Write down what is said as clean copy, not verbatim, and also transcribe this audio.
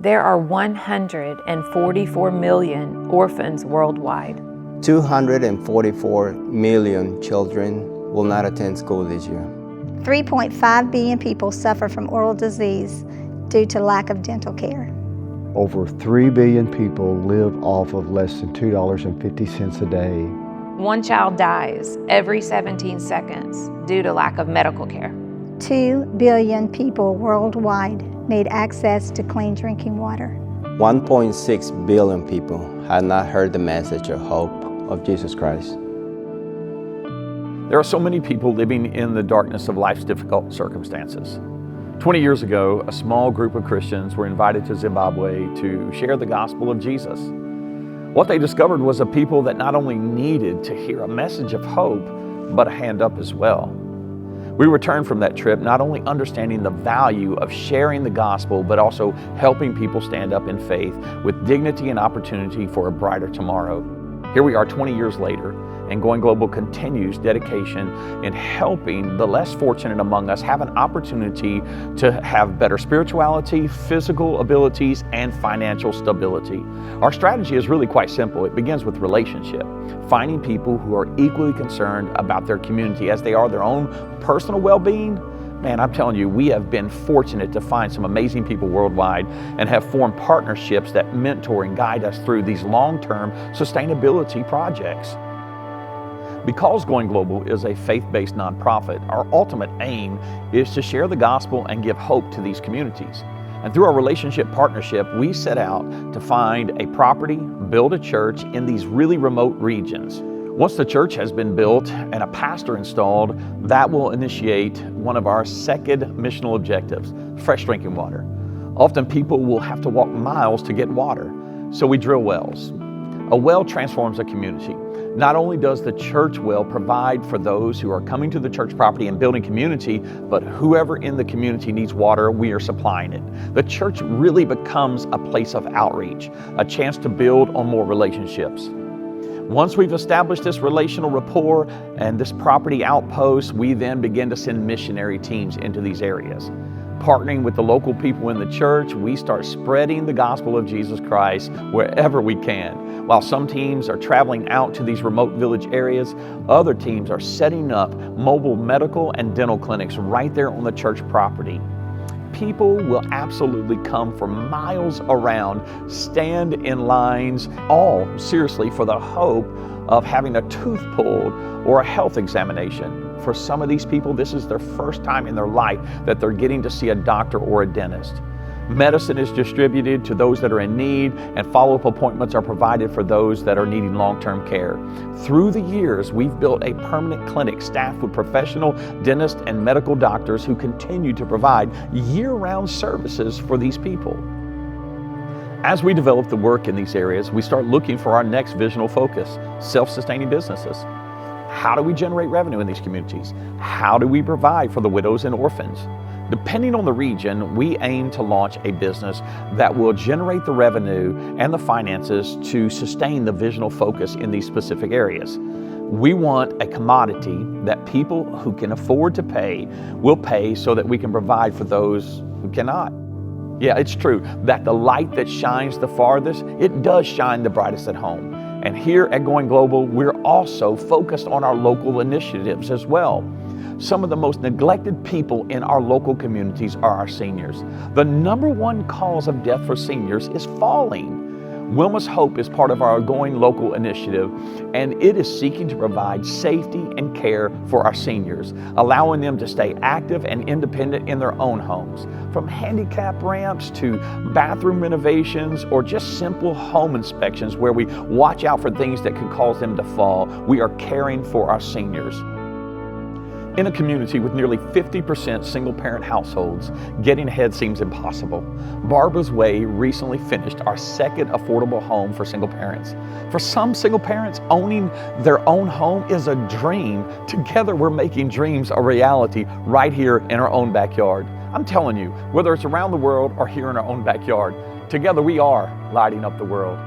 There are 144 million orphans worldwide. 244 million children will not attend school this year. 3.5 billion people suffer from oral disease due to lack of dental care. Over 3 billion people live off of less than $2.50 a day. One child dies every 17 seconds due to lack of medical care. 2 billion people worldwide need access to clean drinking water. 1.6 billion people have not heard the message of hope of Jesus Christ. There are so many people living in the darkness of life's difficult circumstances. 20 years ago, a small group of Christians were invited to Zimbabwe to share the gospel of Jesus. What they discovered was a people that not only needed to hear a message of hope, but a hand up as well. We returned from that trip not only understanding the value of sharing the gospel, but also helping people stand up in faith with dignity and opportunity for a brighter tomorrow. Here we are 20 years later, and Going Global continues dedication in helping the less fortunate among us have an opportunity to have better spirituality, physical abilities, and financial stability. Our strategy is really quite simple. It begins with relationship, finding people who are equally concerned about their community as they are their own personal well-being. Man, I'm telling you, we have been fortunate to find some amazing people worldwide and have formed partnerships that mentor and guide us through these long-term sustainability projects. Because Going Global is a faith-based nonprofit, our ultimate aim is to share the gospel and give hope to these communities. And through our relationship partnership, we set out to find a property, build a church in these really remote regions. Once the church has been built and a pastor installed, that will initiate one of our second missional objectives, fresh drinking water. Often people will have to walk miles to get water, so we drill wells. A well transforms a community. Not only does the church well provide for those who are coming to the church property and building community, but whoever in the community needs water, we are supplying it. The church really becomes a place of outreach, a chance to build on more relationships. Once we've established this relational rapport and this property outpost, we then begin to send missionary teams into these areas. Partnering with the local people in the church, we start spreading the gospel of Jesus Christ wherever we can. While some teams are traveling out to these remote village areas, other teams are setting up mobile medical and dental clinics right there on the church property. People will absolutely come from miles around, stand in lines, all seriously for the hope of having a tooth pulled or a health examination. For some of these people, this is their first time in their life that they're getting to see a doctor or a dentist. Medicine is distributed to those that are in need, and follow-up appointments are provided for those that are needing long-term care. Through the years, we've built a permanent clinic staffed with professional dentists and medical doctors who continue to provide year-round services for these people. As we develop the work in these areas, we start looking for our next visional focus, self-sustaining businesses. How do we generate revenue in these communities? How do we provide for the widows and orphans? Depending on the region, we aim to launch a business that will generate the revenue and the finances to sustain the visional focus in these specific areas. We want a commodity that people who can afford to pay will pay so that we can provide for those who cannot. Yeah, it's true that the light that shines the farthest, it does shine the brightest at home. And here at Going Global, we're also focused on our local initiatives as well. Some of the most neglected people in our local communities are our seniors. The #1 cause of death for seniors is falling. Wilma's Hope is part of our Going Local initiative, and it is seeking to provide safety and care for our seniors, allowing them to stay active and independent in their own homes. From handicap ramps to bathroom renovations or just simple home inspections where we watch out for things that could cause them to fall, we are caring for our seniors. In a community with nearly 50% single-parent households, getting ahead seems impossible. Barbara's Way recently finished our second affordable home for single parents. For some single parents, owning their own home is a dream. Together, we're making dreams a reality right here in our own backyard. I'm telling you, whether it's around the world or here in our own backyard, together we are lighting up the world.